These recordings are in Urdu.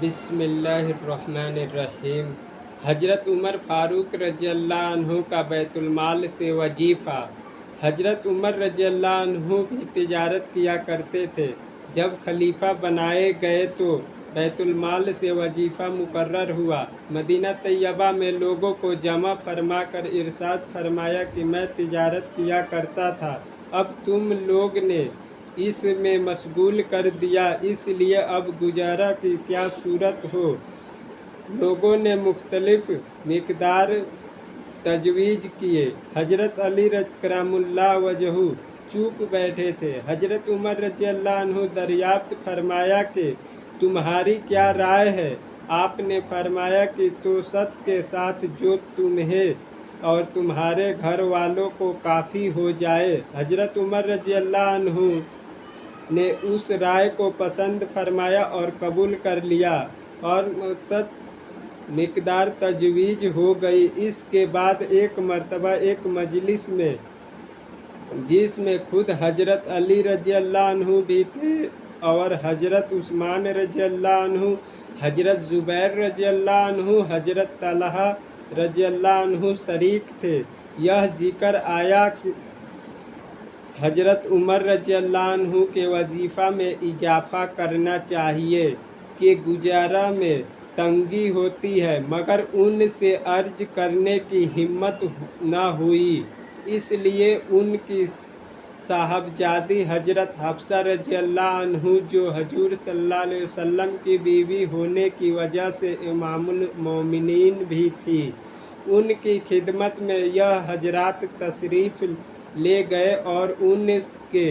بسم اللہ الرحمن الرحیم۔ حضرت عمر فاروق رضی اللہ عنہ کا بیت المال سے وظیفہ۔ حضرت عمر رضی اللہ عنہ بھی تجارت کیا کرتے تھے۔ جب خلیفہ بنائے گئے تو بیت المال سے وظیفہ مقرر ہوا۔ مدینہ طیبہ میں لوگوں کو جمع فرما کر ارشاد فرمایا کہ میں تجارت کیا کرتا تھا، اب تم لوگ نے اس میں مشغول کر دیا، اس لیے اب گزارا کی کیا صورت ہو۔ لوگوں نے مختلف مقدار تجویز کیے۔ حضرت علی کرم اللہ وجہہ چوپ بیٹھے تھے۔ حضرت عمر رضی اللہ عنہ دریافت فرمایا کہ تمہاری کیا رائے ہے؟ آپ نے فرمایا کہ توسط کے ساتھ جو تمہیں اور تمہارے گھر والوں کو کافی ہو جائے۔ حضرت عمر رضی اللہ عنہ نے اس رائے کو پسند فرمایا اور قبول کر لیا اور توسط مقدار تجویز ہو گئی۔ اس کے بعد ایک مرتبہ ایک مجلس میں، جس میں خود حضرت علی رضی اللہ عنہ بھی تھے اور حضرت عثمان رضی اللہ عنہ، حضرت زبیر رضی اللہ عنہ، حضرت طلحہ رضی اللہ عنہ شریک تھے، یہ ذکر آیا کہ حضرت عمر رضی اللہ عنہ کے وظیفہ میں اضافہ کرنا چاہیے کہ گزارا میں تنگی ہوتی ہے، مگر ان سے عرض کرنے کی ہمت نہ ہوئی، اس لیے ان کی صاحبزادی حضرت حفصہ رضی اللہ عنہ جو حضور صلی اللہ علیہ وسلم کی بیوی ہونے کی وجہ سے امام المومنین بھی تھی، ان کی خدمت میں یہ حضرات تشریف لے گئے اور ان کے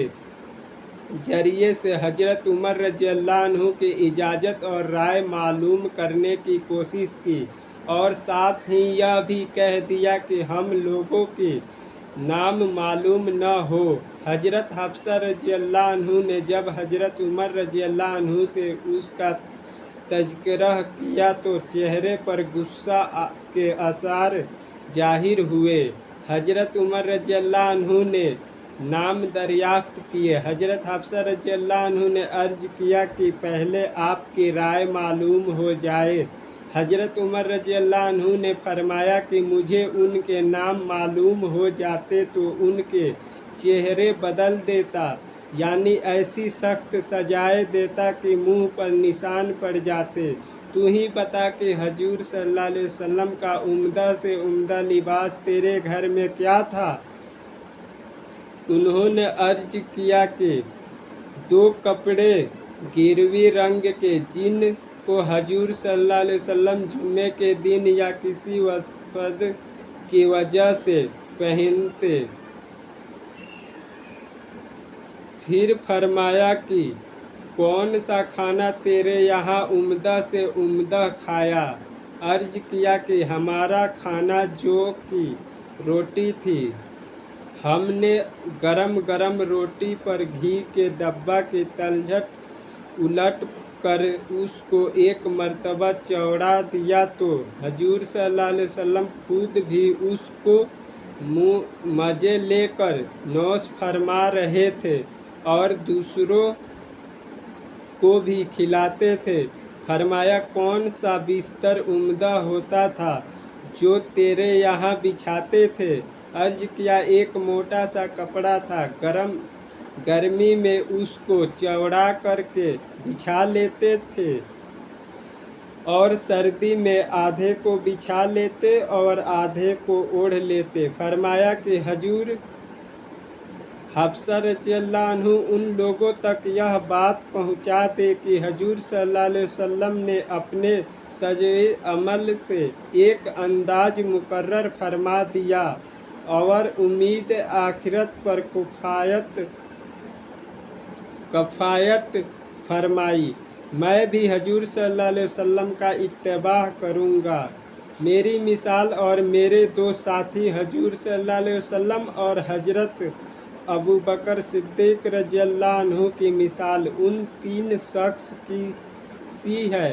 ذریعے سے حضرت عمر رضی اللہ عنہ کی اجازت اور رائے معلوم کرنے کی کوشش کی، اور ساتھ ہی یہ بھی کہہ دیا کہ ہم لوگوں کے نام معلوم نہ ہو۔ حضرت حفصہ رضی اللہ عنہ نے جب حضرت عمر رضی اللہ عنہ سے اس کا تذکرہ کیا تو چہرے پر غصہ کے آثار ظاہر ہوئے۔ حضرت عمر رضی اللہ عنہ نے نام دریافت کیے۔ حضرت حفصہ رضی اللہ عنہ نے عرض کیا کہ پہلے آپ کی رائے معلوم ہو جائے۔ حضرت عمر رضی اللہ عنہ نے فرمایا کہ مجھے ان کے نام معلوم ہو جاتے تو ان کے چہرے بدل دیتا، یعنی ایسی سخت سزائیں دیتا کہ منہ پر نشان پڑ جاتے۔ تو ہی بتا کہ حضور صلی اللہ علیہ وسلم کا عمدہ سے عمدہ لباس تیرے گھر میں کیا تھا؟ انہوں نے عرض کیا کہ 2 کپڑے گروی رنگ کے، جن کو حضور صلی اللہ علیہ وسلم جمعے کے دن یا کسی وفد کی وجہ سے پہنتے۔ پھر فرمایا کہ کون سا کھانا تیرے یہاں عمدہ سے عمدہ کھایا؟ عرض کیا کہ ہمارا کھانا جو کی روٹی تھی، ہم نے گرم گرم روٹی پر گھی کے ڈبہ کی تلچھٹ الٹ کر اس کو ایک مرتبہ چوڑا دیا تو حضور صلی اللہ علیہ وسلم خود بھی اس کو مزے لے کر نوش فرما رہے تھے اور دوسروں کو بھی کھلاتے تھے۔ فرمایا کون سا بستر عمدہ ہوتا تھا جو تیرے یہاں بچھاتے تھے؟ عرض کیا ایک موٹا سا کپڑا تھا، گرمی میں اس کو چوڑا کر کے بچھا لیتے تھے اور سردی میں آدھے کو بچھا لیتے اور آدھے کو اوڑھ لیتے۔ فرمایا کہ حضور حفصہ رضی اللہ عنہ ان لوگوں تک یہ بات پہنچا دے کہ حضور صلی اللہ علیہ وسلم نے اپنے طرز عمل سے ایک انداز مقرر فرما دیا اور امید آخرت پر کفایت فرمائی۔ میں بھی حضور صلی اللہ علیہ وسلم کا اتباع کروں گا۔ میری مثال اور میرے 2 ساتھی حضور صلی اللہ علیہ وسلم اور حضرت ابوبکر صدیق رضی اللہ عنہ کی مثال ان 3 شخص کی سی ہے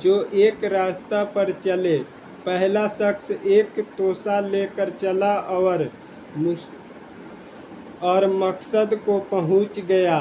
جو ایک راستہ پر چلے۔ پہلا شخص ایک توشہ لے کر چلا اور مقصد کو پہنچ گیا،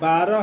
12